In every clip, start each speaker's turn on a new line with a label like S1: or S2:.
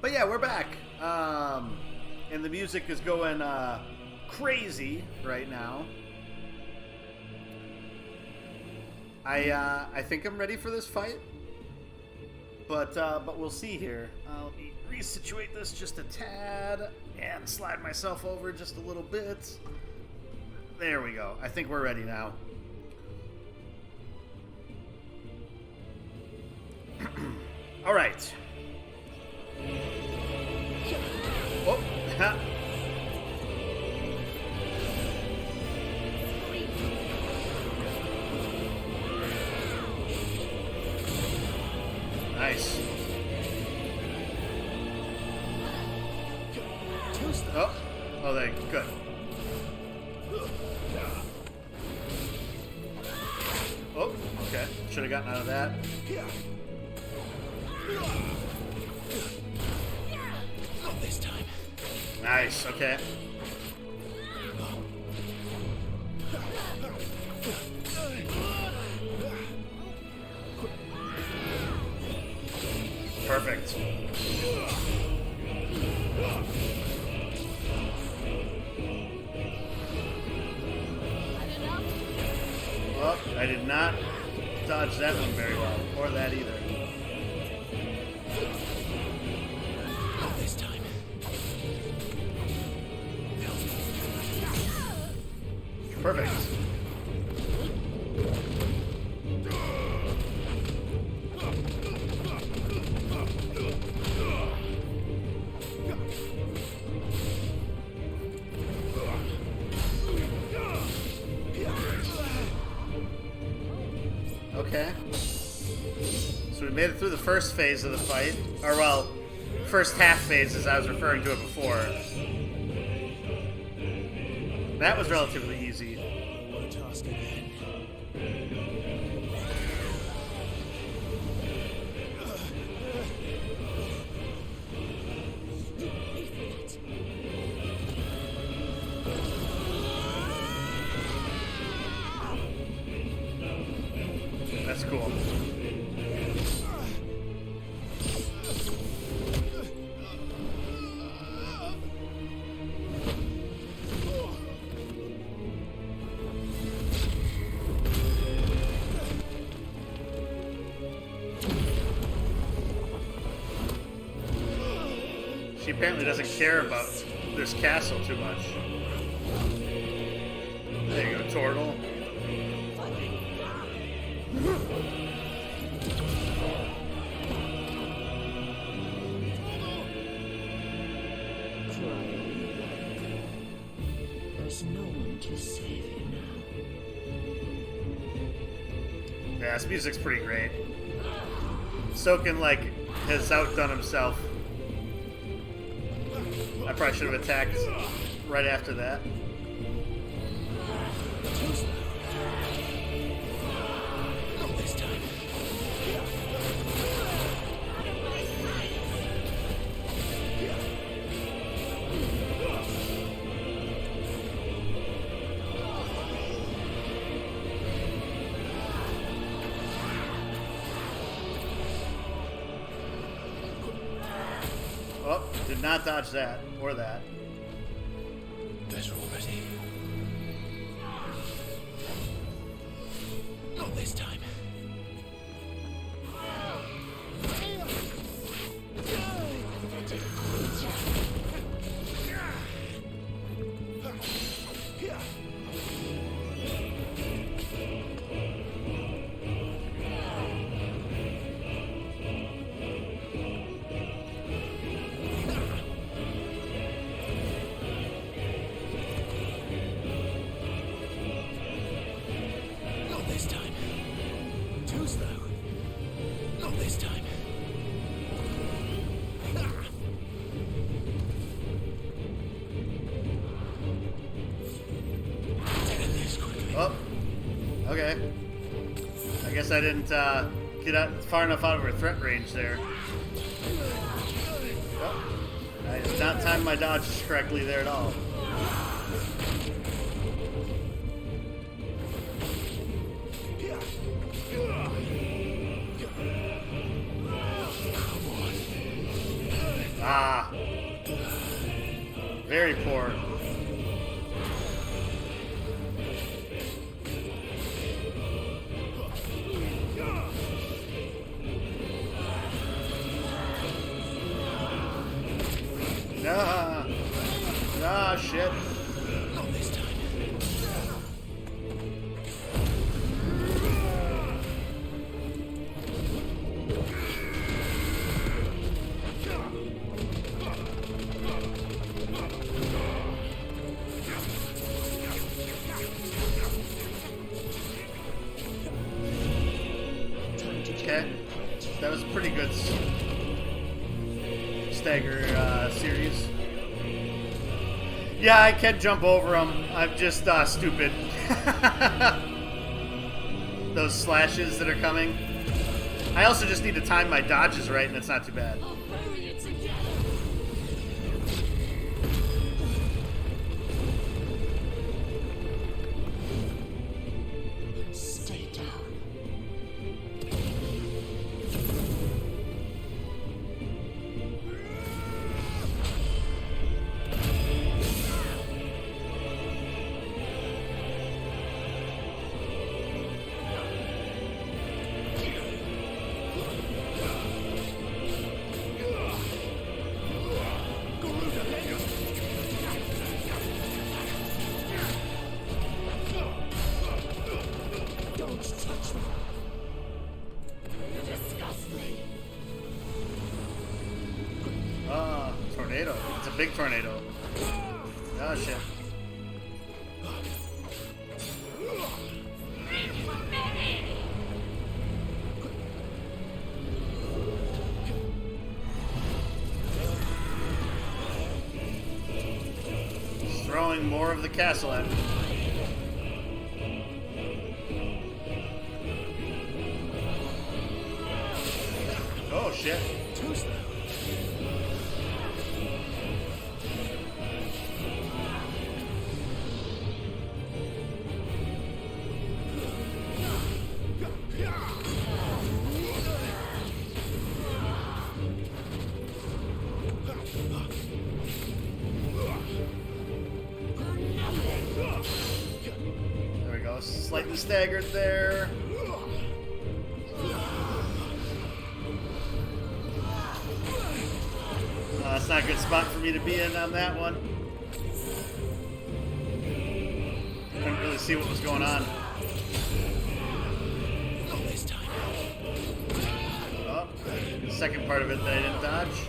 S1: But yeah, we're back. And the music is going crazy right now. I think I'm ready for this fight. But we'll see here. Let me resituate this just a tad and slide myself over just a little bit. There we go. I think we're ready now. All right. Oh, ha. Nice. Oh, there. Good. Oh, okay. Should have gotten out of that.
S2: Not this time.
S1: Nice. Okay. Perfect. Well, I did not dodge that one very well, or that either.
S2: Not this time.
S1: Perfect. Okay. So we made it through the first phase of the fight. Or, well, first half phase as I was referring to it before. That was relatively easy.
S2: What a task again.
S1: That's cool. She apparently doesn't care about this castle too much. There you go, Turtle.
S3: There's no one to save you now.
S1: Yeah, this music's pretty great. Soken, like, has outdone himself. I probably should have attacked right after that.
S2: Not this time.
S1: Oh, did not dodge that or that.
S2: Better already. Not this time. Not this time. Too slow. Not this time. Take this quickly.
S1: Oh, okay. I guess I didn't get out far enough out of her threat range there. Oh, I did not time my dodges correctly there at all. Ah. Very poor. Nah. Ah, shit.
S2: Not this time.
S1: Okay. That was a pretty good stagger series. Yeah, I can jump over them. I'm just stupid. Those slashes that are coming. I also just need to time my dodges right, and it's not too bad.
S3: I'll bury you together. Stay down. Don't touch me. You disgust me.
S1: Ah, tornado. It's a big tornado. Oh, shit. He's throwing more of the castle at me. Oh, shit.
S2: Too slow.
S1: There we go. Slightly staggered there. That's not a good spot for me to be in on that one. Couldn't really see what was going on.
S2: Not this time.
S1: Oh, the second part of it that I didn't dodge.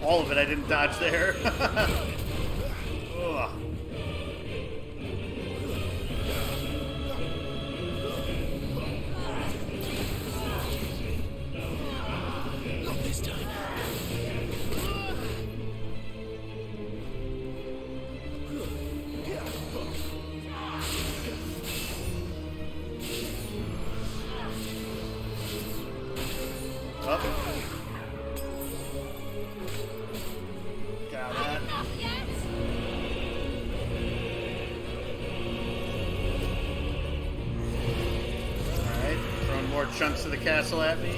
S1: All of it I didn't dodge there. Ugh.
S2: Not this time.
S1: Up. Got that. Alright, throwing more chunks of the castle at me.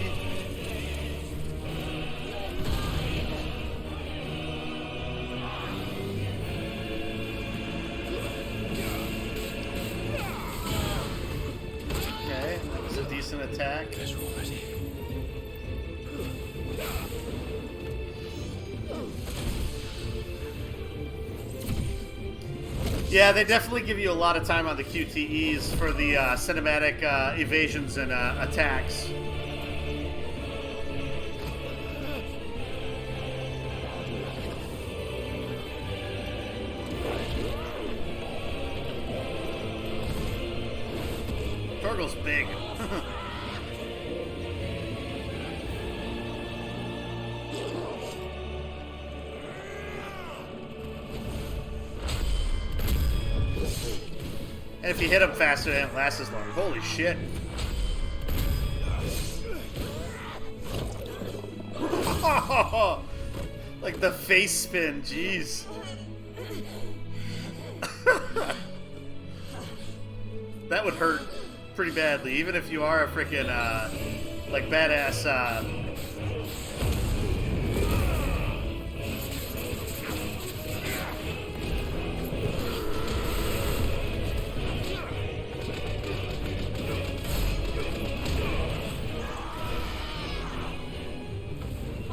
S1: Okay, that was a decent attack.
S2: Guess we're all ready.
S1: Yeah, they definitely give you a lot of time on the QTEs for the cinematic evasions and attacks. Torgal's big. And if you hit him faster, it doesn't last as long. Holy shit. Like the face spin, jeez. That would hurt pretty badly, even if you are a freaking, like, badass,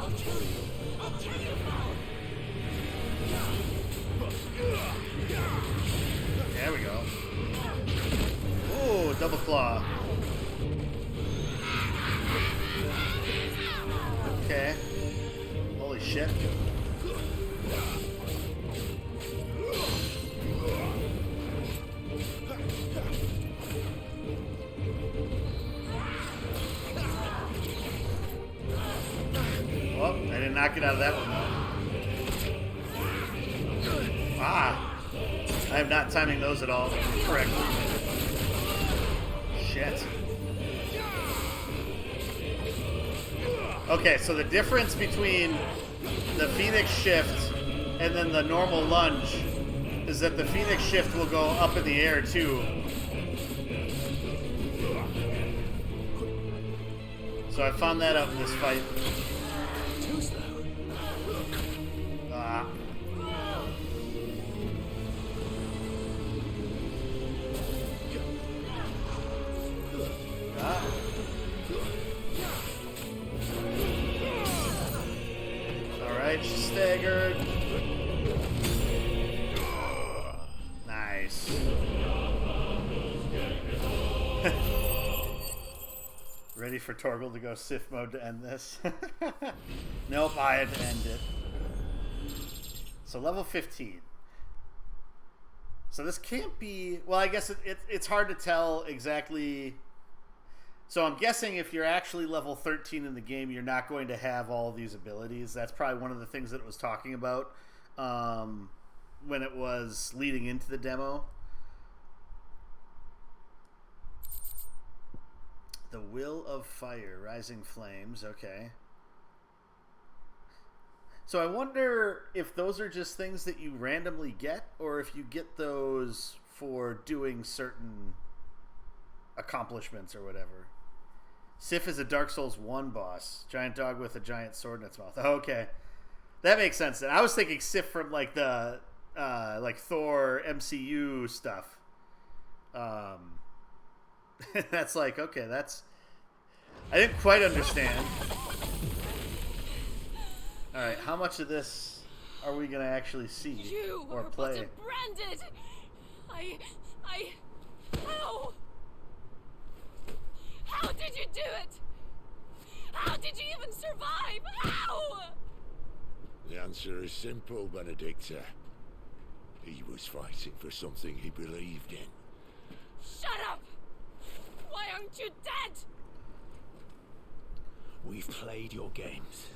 S2: I'll kill you. I'll take your power.
S1: There we go. Ooh, double claw. Okay. Holy shit. Well, I didn't knock it out of that one though. Ah! I am not timing those at all correctly. Shit. Okay, so the difference between the Phoenix Shift and then the normal lunge is that the Phoenix Shift will go up in the air too. So I found that out in this fight.
S2: Too slow.
S1: Ah. Ah. Alright, she's staggered. Nice. Ready for Torgal to go Sith mode to end this? Nope, I had to end it. So level 15. So this can't be... Well, I guess it's hard to tell exactly... So I'm guessing if you're actually level 13 in the game, you're not going to have all these abilities. That's probably one of the things that it was talking about when it was leading into the demo. The Will of Fire, Rising Flames, okay. So I wonder if those are just things that you randomly get, or if you get those for doing certain accomplishments or whatever. Sif is a Dark Souls 1 boss. Giant dog with a giant sword in its mouth. Oh, okay. That makes sense then. I was thinking Sif from like the like Thor MCU stuff. That's like, okay, that's... I didn't quite understand. Alright, how much of this are we going to actually see
S3: You
S1: or
S3: were
S1: play?
S3: branded. How? How did you do it? How did you even survive? How?
S2: The answer is simple, Benedikta. He was fighting for something he believed in.
S3: Shut up! Why aren't you dead?
S2: We've played your games.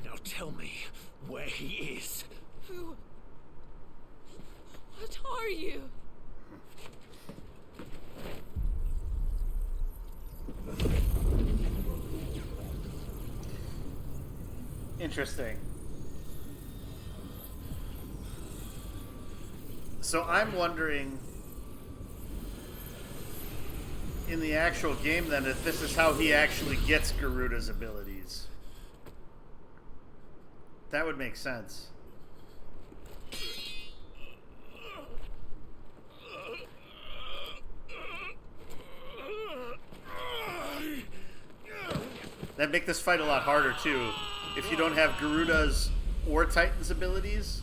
S2: Now tell me where he is.
S3: Who? What are you?
S1: Interesting. So I'm wondering in the actual game then if this is how he actually gets Garuda's abilities. That would make sense. That'd make this fight a lot harder too if you don't have Garuda's or Titan's abilities.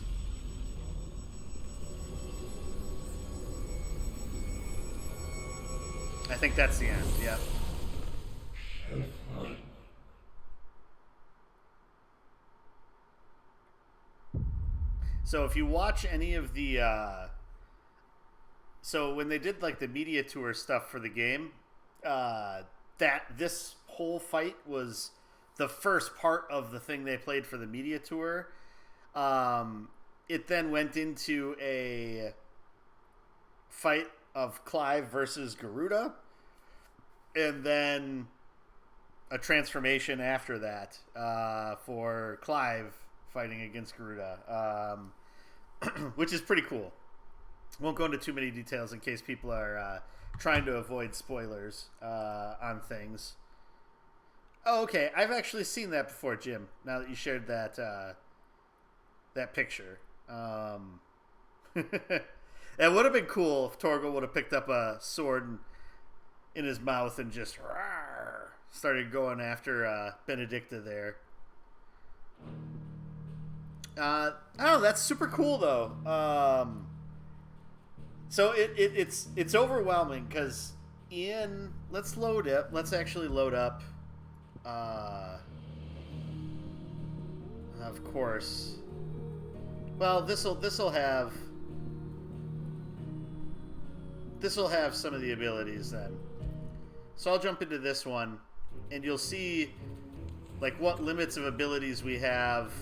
S1: I think that's the end, yep. So if you watch any of the so when they did like the media tour stuff for the game, this whole fight was the first part of the thing they played for the media tour. It then went into a fight of Clive versus Garuda, and then a transformation after that for Clive fighting against Garuda, which is pretty cool. Won't go into too many details in case people are trying to avoid spoilers on things. Oh, okay. I've actually seen that before, Jim. Now that you shared that that picture, it would have been cool if Torgal would have picked up a sword in his mouth and just started going after Benedikta there. I don't know. That's super cool though. So it's overwhelming because let's load it. Let's actually load up. Of course. Well, this'll have some of the abilities then. So I'll jump into this one, and you'll see like what limits of abilities we have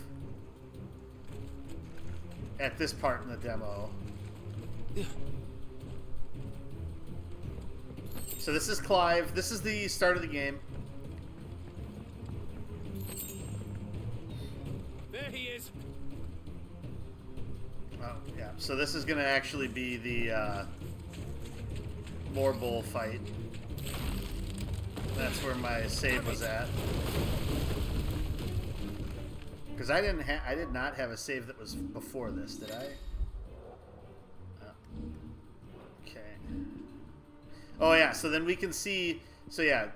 S1: at this part in the demo. So this is Clive. This is the start of the game.
S4: There he is.
S1: Oh, yeah. So this is going to actually be the Morbol fight. That's where my save was at. Because I did not have a save that was before this, did I? Okay. Oh yeah, so then we can see, so yeah,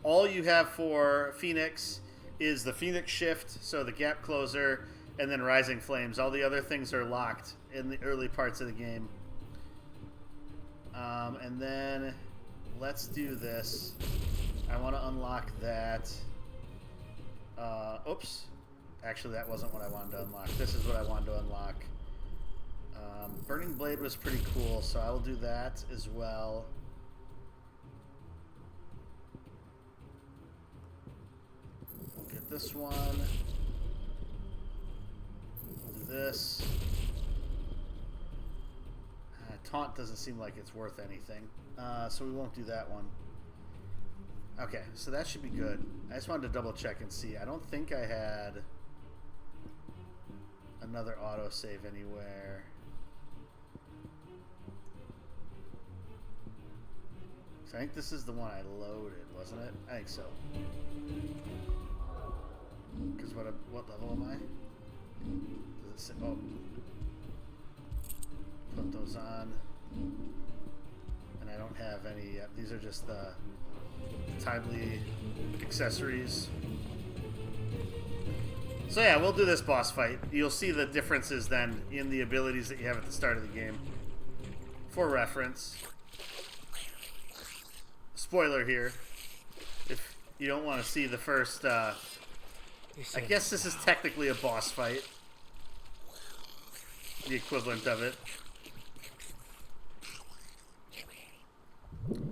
S1: all you have for Phoenix is the Phoenix Shift, so the gap closer, and then Rising Flames. All the other things are locked in the early parts of the game. And then let's do this. I want to unlock that. Oops. Actually, that wasn't what I wanted to unlock. This is what I wanted to unlock. Burning Blade was pretty cool, so I will do that as well. We'll get this one. We'll do this. Taunt doesn't seem like it's worth anything, so we won't do that one. Okay, so that should be good. I just wanted to double check and see. I don't think I had another autosave anywhere. So I think this is the one I loaded, wasn't it? I think so. Because what level am I? Does it say? Oh. Put those on. And I don't have any yet. These are just the timely accessories. So yeah, we'll do this boss fight. You'll see the differences then in the abilities that you have at the start of the game. For reference. Spoiler here. If you don't want to see the first... I guess this is technically a boss fight. The equivalent of it.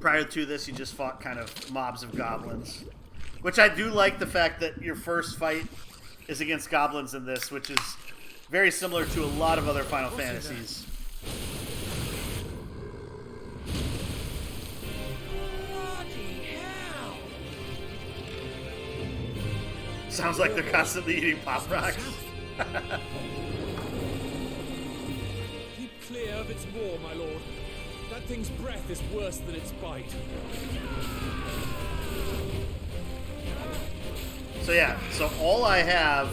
S1: Prior to this, you just fought kind of mobs of goblins. Which I do like the fact that your first fight is against goblins in this, which is very similar to a lot of other Final Fantasies. Sounds like they're constantly eating Pop Rocks.
S4: Keep clear of its maw, my lord. That thing's breath is worse than its bite.
S1: So yeah, so all I have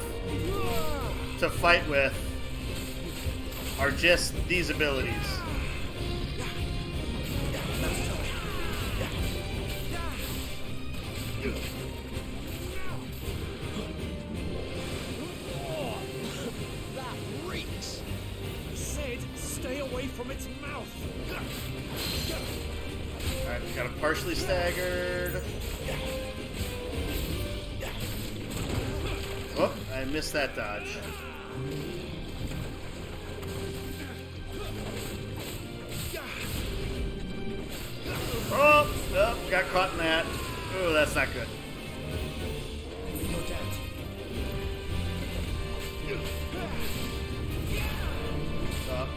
S1: to fight with are just these abilities.
S4: That reeks! I said stay away from its mouth!
S1: Alright, we got him partially staggered. Oh, I missed that dodge. Oh, oh, got caught in that. Oh, that's not good. Oh.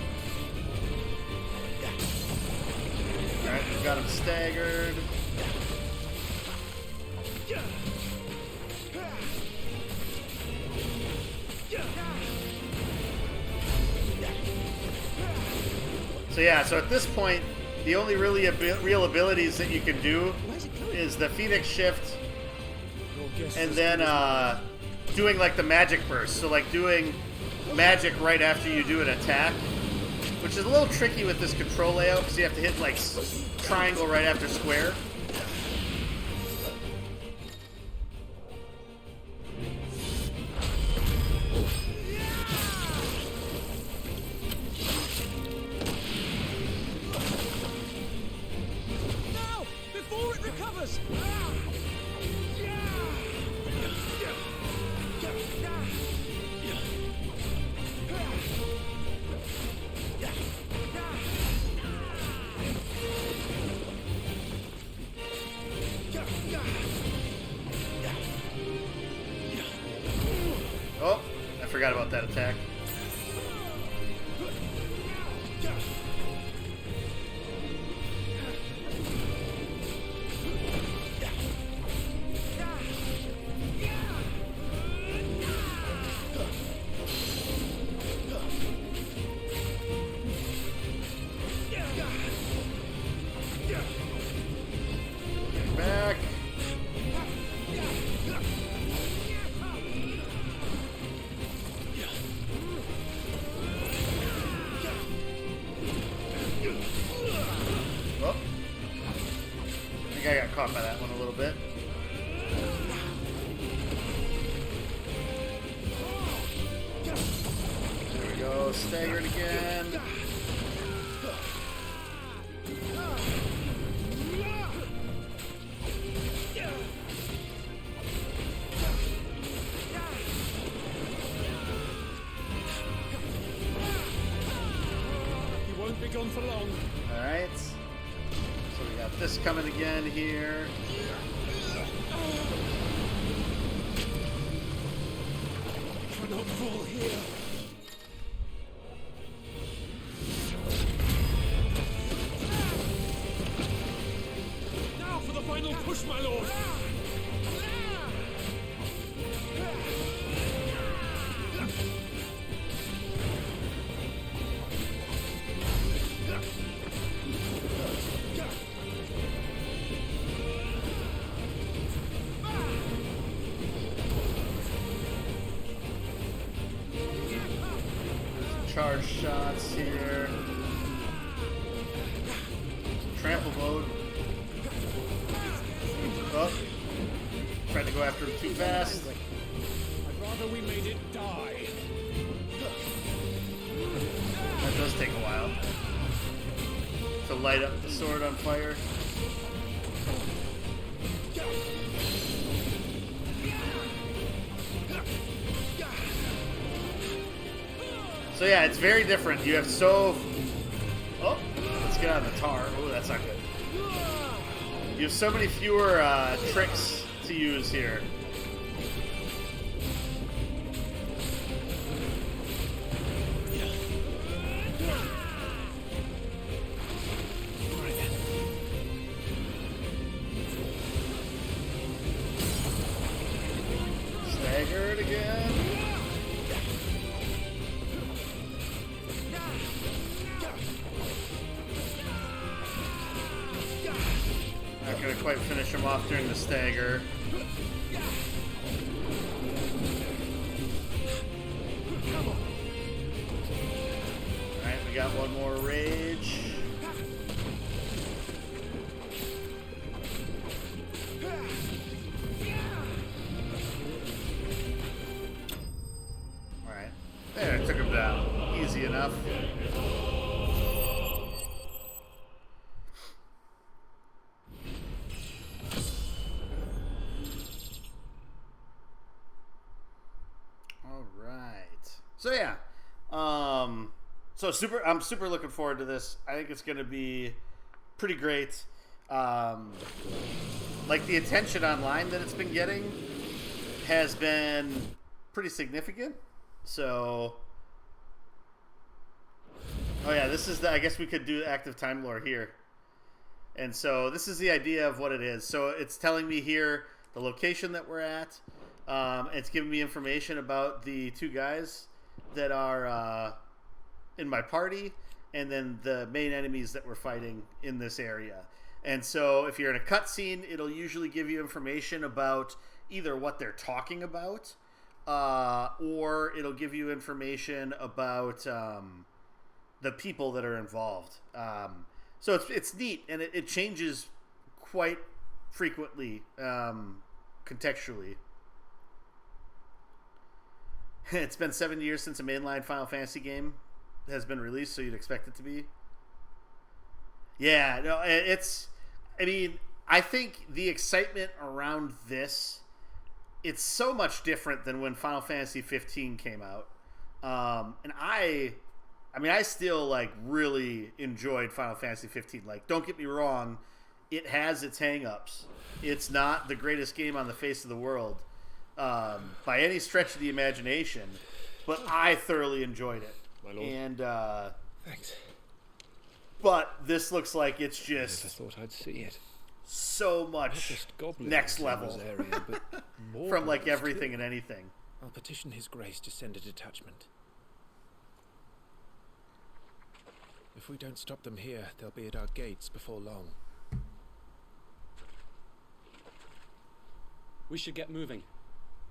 S1: Alright, we got him staggered. So yeah, so at this point, the only really real abilities that you can do is the Phoenix Shift, and then doing like the magic burst. So like doing magic right after you do an attack, which is a little tricky with this control layout because you have to hit like triangle right after square. forgot about that attack. Back. Oh. I think I got caught by that one a little bit. There we go. Staggered again.
S4: Won't be gone for long.
S1: Alright. So we got this coming again here.
S4: Cannot fall here. Now for the final push, my lord.
S1: Charge shots here. Trample mode. Oh. Tried to go after him too fast.
S4: I'd rather we made it die.
S1: That does take a while. To light up the sword on fire. So yeah, it's very different. You have so... Oh, let's get out of the tar. Oh, that's not good. You have so many fewer tricks to use here. Staggered again. Not gonna quite finish him off during the stagger. Alright, we got one more rage. Alright. There, took him down. Easy enough. So yeah, I'm super looking forward to this. I think it's going to be pretty great. Like the attention online that it's been getting has been pretty significant. So, oh yeah, this is I guess we could do active time lore here. And so this is the idea of what it is. So it's telling me here the location that we're at. It's giving me information about the two guys that are in my party, and then the main enemies that we're fighting in this area. And so if you're in a cutscene, it'll usually give you information about either what they're talking about, or it'll give you information about the people that are involved. So it's neat, and it changes quite frequently contextually. It's been 7 years since a mainline Final Fantasy game has been released, so you'd expect it to be. Yeah, no, it's... I mean, I think the excitement around this, it's so much different than when Final Fantasy 15 came out. And I still, like, really enjoyed Final Fantasy 15. Like, don't get me wrong, it has its hang-ups. It's not the greatest game on the face of the world. By any stretch of the imagination, but I thoroughly enjoyed it.
S4: My lord.
S1: And
S4: Thanks.
S1: but this looks like it's
S4: I
S1: just
S4: thought I'd see it.
S1: so
S4: Not
S1: much
S4: just goblins
S1: next
S4: in
S1: level
S4: this area, but more
S1: from like
S4: goblins,
S1: everything
S4: too.
S1: and anything.
S4: I'll petition His Grace to send a detachment. If we don't stop them here, they'll be at our gates before long.
S5: We should get moving.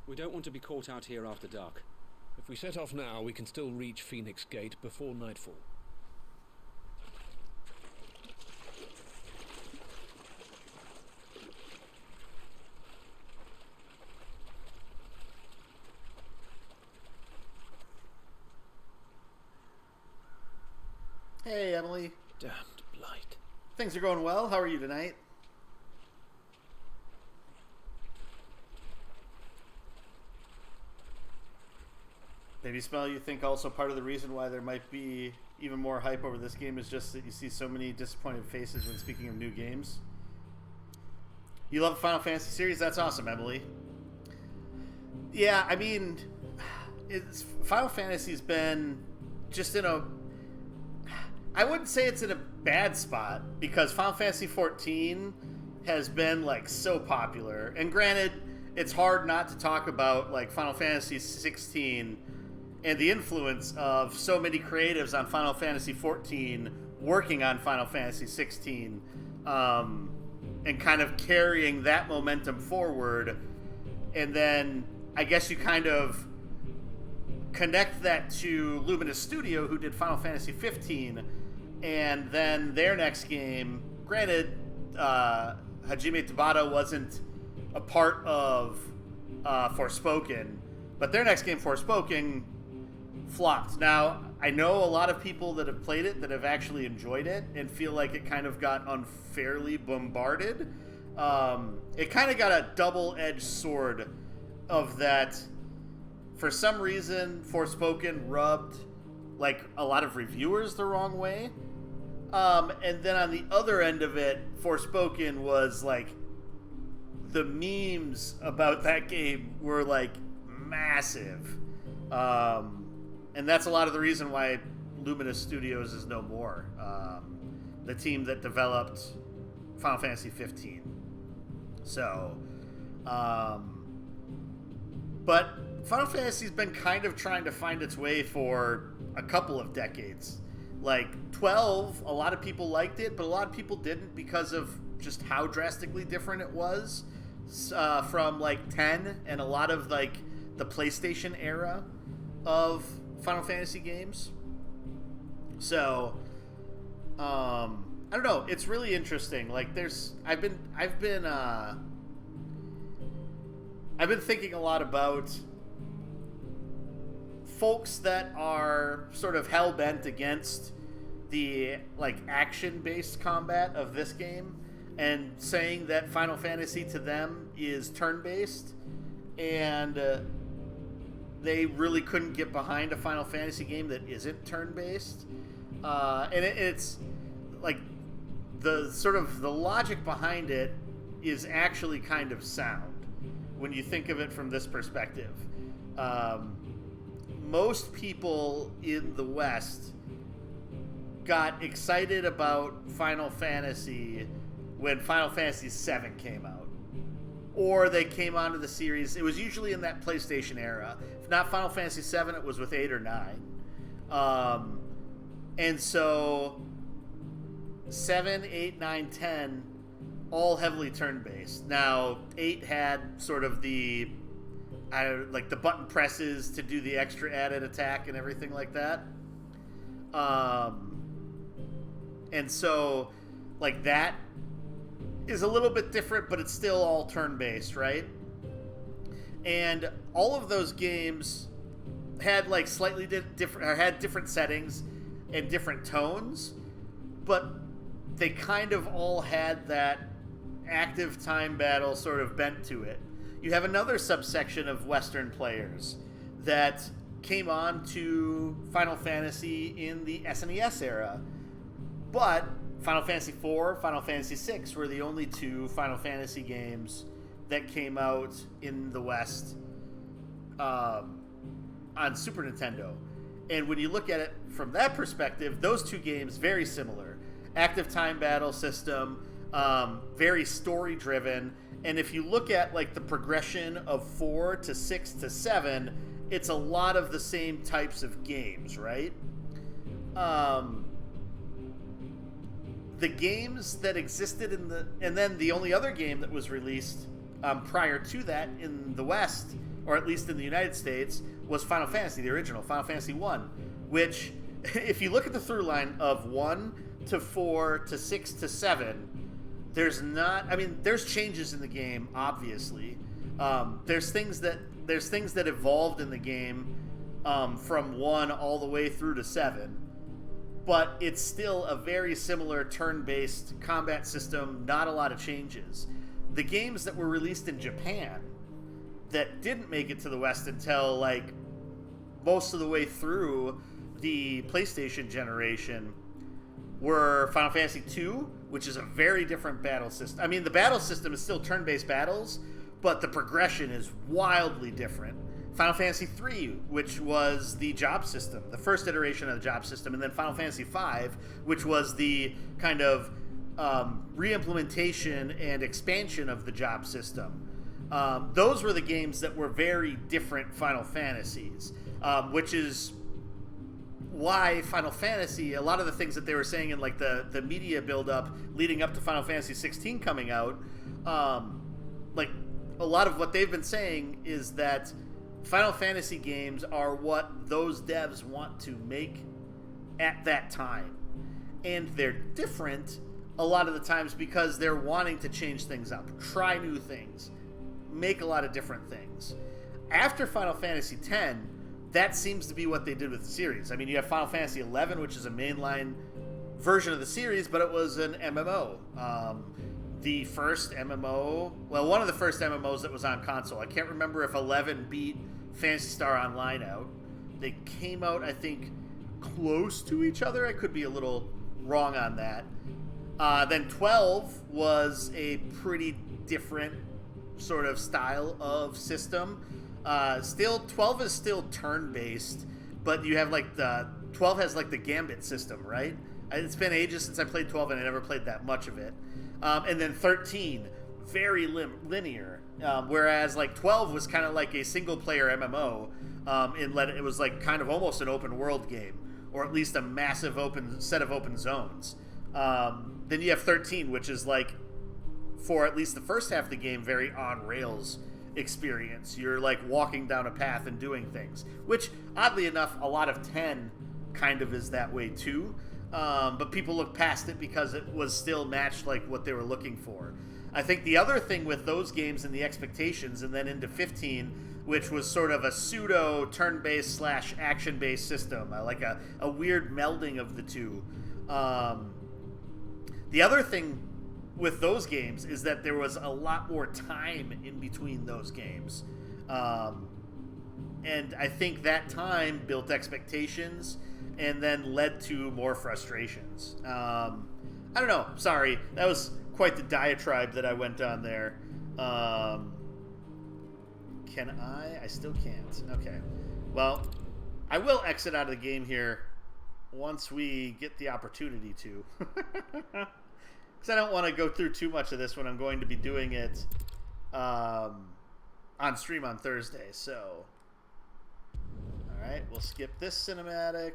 S5: We don't want to be caught out here after dark.
S4: If we set off now, we can still reach Phoenix Gate before nightfall.
S1: Hey, Emily.
S4: Damned blight.
S1: Things are going well. How are you tonight? Maybe Smell, you think also part of the reason why there might be even more hype over this game is just that you see so many disappointed faces when speaking of new games? You love the Final Fantasy series? That's awesome, Emily. Yeah, I mean, Final Fantasy's been just in a... I wouldn't say it's in a bad spot, because Final Fantasy XIV has been, like, so popular. And granted, it's hard not to talk about, like, Final Fantasy XVI and the influence of so many creatives on Final Fantasy XIV working on Final Fantasy XVI, and kind of carrying that momentum forward. And then I guess you kind of connect that to Luminous Studio, who did Final Fantasy XV, and then their next game, granted, Hajime Tabata wasn't a part of Forspoken, but their next game, Forspoken, flopped. Now, I know a lot of people that have played it that have actually enjoyed it and feel like it kind of got unfairly bombarded. It kind of got a double-edged sword of that. For some reason, Forspoken rubbed like a lot of reviewers the wrong way. And then on the other end of it, Forspoken was like, the memes about that game were like massive. And that's a lot of the reason why Luminous Studios is no more. The team that developed Final Fantasy 15. So, but Final Fantasy's been kind of trying to find its way for a couple of decades. Like 12, a lot of people liked it, but a lot of people didn't because of just how drastically different it was from like 10 and a lot of like the PlayStation era of Final Fantasy games. So, I don't know. It's really interesting. Like, I've been thinking a lot about folks that are sort of hell bent against the like action-based combat of this game, and saying that Final Fantasy to them is turn-based, and they really couldn't get behind a Final Fantasy game that isn't turn-based. And it's like the sort of the logic behind it is actually kind of sound when you think of it from this perspective. Most people in the West got excited about Final Fantasy when Final Fantasy VII came out. Or they came onto the series. It was usually in that PlayStation era. If not Final Fantasy VII, it was with 8 or 9. And so 7, 8, 9, 10, all heavily turn-based. Now, 8 had sort of the like the button presses to do the extra added attack and everything like that. And so, like, that is a little bit different, but it's still all turn-based, right? And all of those games had like slightly different, or had different settings and different tones, but they kind of all had that active time battle sort of bent to it. You have another subsection of Western players that came on to Final Fantasy in the SNES era, but Final Fantasy IV, Final Fantasy VI were the only two Final Fantasy games that came out in the West on Super Nintendo. And when you look at it from that perspective, those two games very similar. Active time battle system, very story driven. And if you look at like the progression of 4 to 6 to 7, it's a lot of the same types of games, right? The games that existed and then the only other game that was released prior to that in the West, or at least in the United States, was Final Fantasy, the original, Final Fantasy 1, which, if you look at the through line of 1 to 4 to 6 to 7, there's changes in the game, obviously. There's things that evolved in the game from 1 all the way through to 7, but it's still a very similar turn-based combat system, not a lot of changes. The games that were released in Japan that didn't make it to the West until like most of the way through the PlayStation generation were Final Fantasy II, which is a very different battle system. I mean, the battle system is still turn-based battles, but the progression is wildly different. Final Fantasy III, which was the job system, the first iteration of the job system, and then Final Fantasy V, which was the kind of re-implementation and expansion of the job system. Those were the games that were very different Final Fantasies, which is why Final Fantasy, a lot of the things that they were saying in like the media build-up leading up to Final Fantasy 16 coming out, like a lot of what they've been saying is that Final Fantasy games are what those devs want to make at that time. And they're different a lot of the times because they're wanting to change things up, try new things, make a lot of different things. After Final Fantasy X, that seems to be what they did with the series. I mean, you have Final Fantasy XI, which is a mainline version of the series, but it was an MMO. The first MMO, well, one of the first MMOs that was on console. I can't remember if 11 beat Phantasy Star Online out. They came out, I think, close to each other. I could be a little wrong on that. Then 12 was a pretty different sort of style of system. 12 is still turn-based, but you have like 12 has like the Gambit system, right? It's been ages since I played 12 and I never played that much of it. And then 13, very linear, whereas like 12 was kind of like a single-player MMO. It was like kind of almost an open-world game, or at least a massive open set of open zones. Then you have 13, which is like, for at least the first half of the game, very on-rails experience. You're like walking down a path and doing things, which oddly enough, a lot of 10 kind of is that way too. But people look past it because it was still matched like what they were looking for. I think the other thing with those games and the expectations, and then into 15, which was sort of a pseudo turn-based / action-based system, like a weird melding of the two. The other thing with those games is that there was a lot more time in between those games. And I think that time built expectations and then led to more frustrations. I don't know. Sorry. That was quite the diatribe that I went on there. Can I? I still can't. Okay. Well, I will exit out of the game here once we get the opportunity to. Because I don't want to go through too much of this when I'm going to be doing it on stream on Thursday. So, all right, we'll skip this cinematic.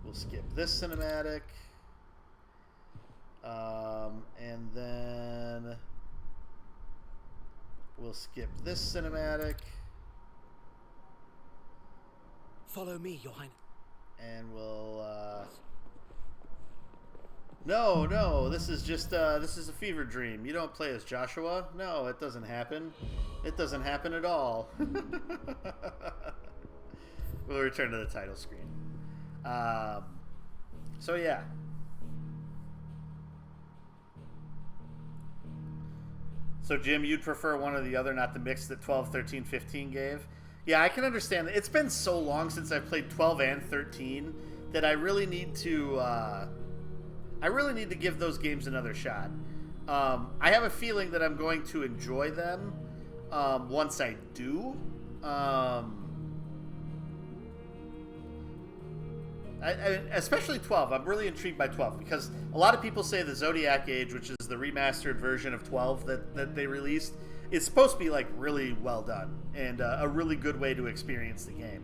S1: We'll skip this cinematic. And then we'll skip this cinematic.
S5: Follow me, Your Highness.
S1: And we'll... No, this is just, this is a fever dream. You don't play as Joshua. No, it doesn't happen. It doesn't happen at all. We'll return to the title screen. So yeah. So Jim, you'd prefer one or the other, not the mix that 12, 13, 15 gave? Yeah, I can understand that. It's been so long since I've played 12 and 13 that I really need to give those games another shot. I have a feeling that I'm going to enjoy them once I do. Especially 12. I'm really intrigued by 12 because a lot of people say the Zodiac Age, which is the remastered version of 12 that they released, is supposed to be like really well done and a really good way to experience the game.